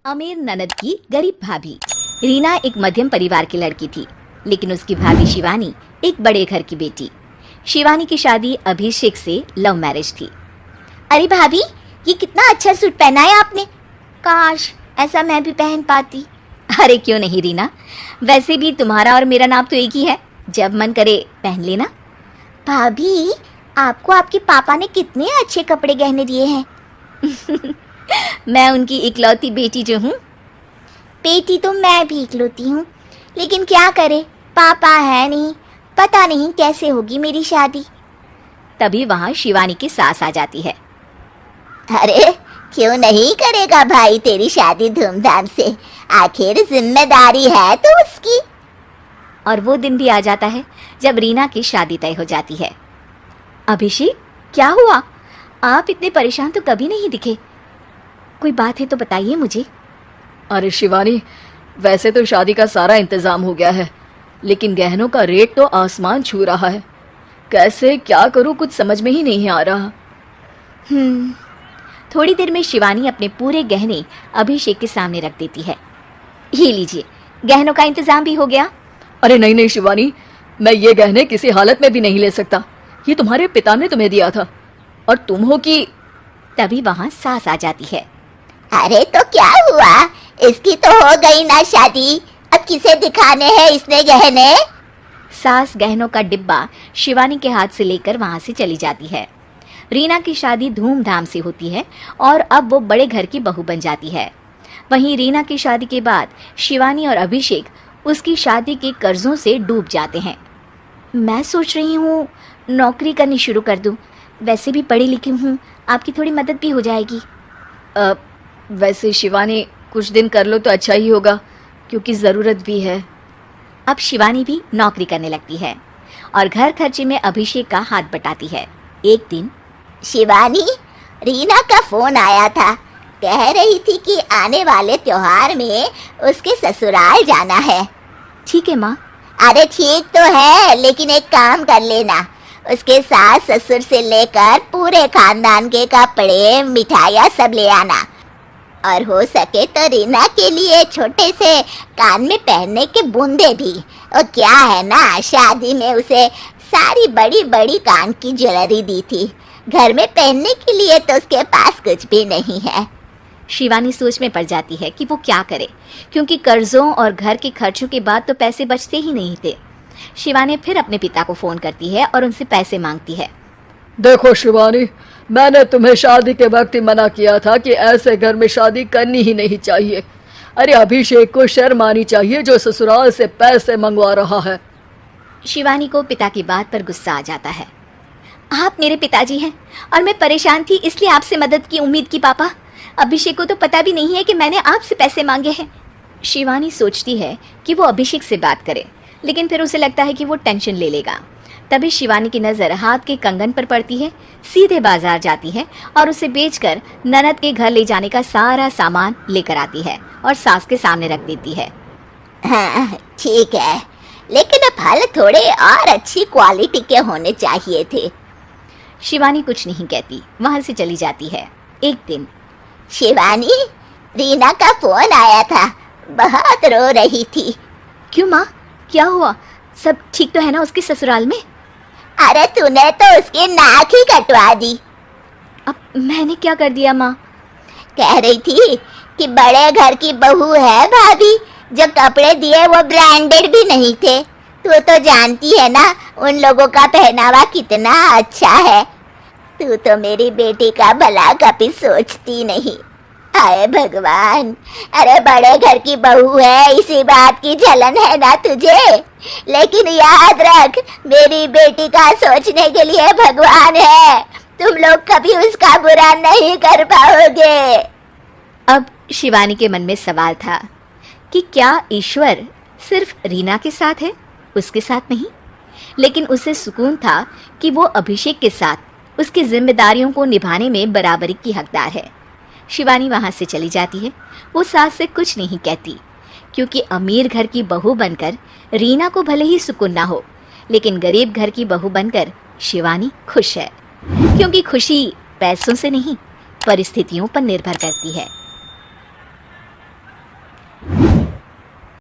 अमीर ननद की गरीब भाभी। रीना एक मध्यम परिवार की लड़की थी, लेकिन उसकी भाभी शिवानी एक बड़े घर की बेटी। शिवानी की शादी अभिषेक से लव मैरिज थी। अरे भाभी, ये कितना अच्छा सूट पहना है आपने, काश ऐसा मैं भी पहन पाती। अरे क्यों नहीं रीना, वैसे भी तुम्हारा और मेरा नाम तो एक ही है, जब मन करे पहन लेना। भाभी, आपको आपके पापा ने कितने अच्छे कपड़े गहने दिए हैं। मैं उनकी इकलौती बेटी जो हूँ। बेटी तो मैं भी इकलौती हूँ, लेकिन क्या करे, पापा है नहीं, पता नहीं कैसे होगी मेरी शादी। तभी वहाँ शिवानी की सास आ जाती है। अरे क्यों नहीं करेगा भाई तेरी शादी धूमधाम से, आखिर जिम्मेदारी है तो उसकी। और वो दिन भी आ जाता है जब रीना की शादी तय हो जाती है। अभिषेक, क्या हुआ? आप इतने परेशान तो कभी नहीं दिखे, कोई बात है तो बताइए मुझे। अरे शिवानी, वैसे तो शादी का सारा इंतजाम हो गया है, लेकिन गहनों का रेट तो आसमान छू रहा है। कैसे क्या करूं, कुछ समझ में ही नहीं आ रहा। थोड़ी देर में शिवानी अपने पूरे गहने अभिषेक के सामने रख देती है। ये लीजिए, गहनों का इंतजाम भी हो गया। अरे नहीं नहीं शिवानी, मैं ये गहने किसी हालत में भी नहीं ले सकता। ये तुम्हारे पिता ने तुम्हें दिया था, और तुम हो कि। तभी वहाँ सास आ जाती है। अरे तो क्या हुआ, इसकी तो हो गई ना शादी, अब किसे दिखाने हैं इसने गहने। सास गहनों का डिब्बा शिवानी के हाथ से लेकर वहाँ से चली जाती है। रीना की शादी धूमधाम से होती है और अब वो बड़े घर की बहू बन जाती है। वहीं रीना की शादी के बाद शिवानी और अभिषेक उसकी शादी के कर्जों से डूब जाते हैं। मैं सोच रही हूँ नौकरी करनी शुरू कर दूँ, वैसे भी पढ़ी लिखी हूँ, आपकी थोड़ी मदद भी हो जाएगी। वैसे शिवानी कुछ दिन कर लो तो अच्छा ही होगा, क्योंकि ज़रूरत भी है। अब शिवानी भी नौकरी करने लगती है और घर खर्चे में अभिषेक का हाथ बटाती है। एक दिन शिवानी, रीना का फोन आया था, कह रही थी कि आने वाले त्योहार में उसके ससुराल जाना है। ठीक है माँ। अरे ठीक तो है, लेकिन एक काम कर लेना, उसके सास ससुर से लेकर पूरे खानदान के कपड़े मिठाइयाँ सब ले आना, और हो सके तो रीना के लिए छोटे से कान में पहनने के बूंदे भी। और क्या है ना, शादी में उसे सारी बड़ी बड़ी कान की ज्वेलरी दी थी, घर में पहनने के लिए तो उसके पास कुछ भी नहीं है। शिवानी सोच में पड़ जाती है कि वो क्या करे, क्योंकि कर्जों और घर के खर्चों के बाद तो पैसे बचते ही नहीं थे। शिवानी फिर अपने पिता को फोन करती है और उनसे पैसे मांगती है। देखो शिवानी, मैंने तुम्हें शादी के वक्त ही मना किया था कि ऐसे घर में शादी करनी ही नहीं चाहिए। अरे अभिषेक को शर्म आनी चाहिए जो ससुराल से पैसे मंगवा रहा है। शिवानी को पिता की बात पर गुस्सा आ जाता है। आप मेरे पिताजी हैं और मैं परेशान थी, इसलिए आपसे मदद की उम्मीद की पापा। अभिषेक को तो पता भी नहीं है कि मैंने आपसे पैसे मांगे हैं। शिवानी सोचती है कि वो अभिषेक से बात करे, लेकिन फिर उसे लगता है कि वो टेंशन ले लेगा। तभी शिवानी की नज़र हाथ के कंगन पर पड़ती है, सीधे बाजार जाती है और उसे बेचकर ननद के घर ले जाने का सारा सामान लेकर आती है और सास के सामने रख देती है। हाँ ठीक है, लेकिन अब फल थोड़े और अच्छी क्वालिटी के होने चाहिए थे। शिवानी कुछ नहीं कहती, वहाँ से चली जाती है। एक दिन शिवानी, रीना का फोन आया था, बहुत रो रही थी। क्यों माँ, क्या हुआ? सब ठीक तो है ना उसके ससुराल में? अरे तूने तो उसकी नाक ही कटवा दी। अब मैंने क्या कर दिया माँ? कह रही थी कि बड़े घर की बहू है भाभी, जो कपड़े दिए वो ब्रांडेड भी नहीं थे। तू तो जानती है ना उन लोगों का पहनावा कितना अच्छा है। तू तो मेरी बेटी का भला कभी सोचती नहीं। हाय भगवान, अरे बड़े घर की बहू है, इसी बात की जलन है ना तुझे, लेकिन याद रख मेरी बेटी का सोचने के लिए भगवान है, तुम लोग कभी उसका बुरा नहीं कर पाओगे। अब शिवानी के मन में सवाल था कि क्या ईश्वर सिर्फ रीना के साथ है, उसके साथ नहीं? लेकिन उसे सुकून था कि वो अभिषेक के साथ उसकी जिम्मेदारियों को निभाने में बराबरी की हकदार है। शिवानी वहाँ से चली जाती है। वो सास से कुछ नहीं कहती, क्योंकि अमीर घर की बहू बनकर रीना को भले ही सुकून ना हो, लेकिन गरीब घर की बहू बनकर शिवानी खुश है, क्योंकि खुशी पैसों से नहीं परिस्थितियों पर निर्भर करती है।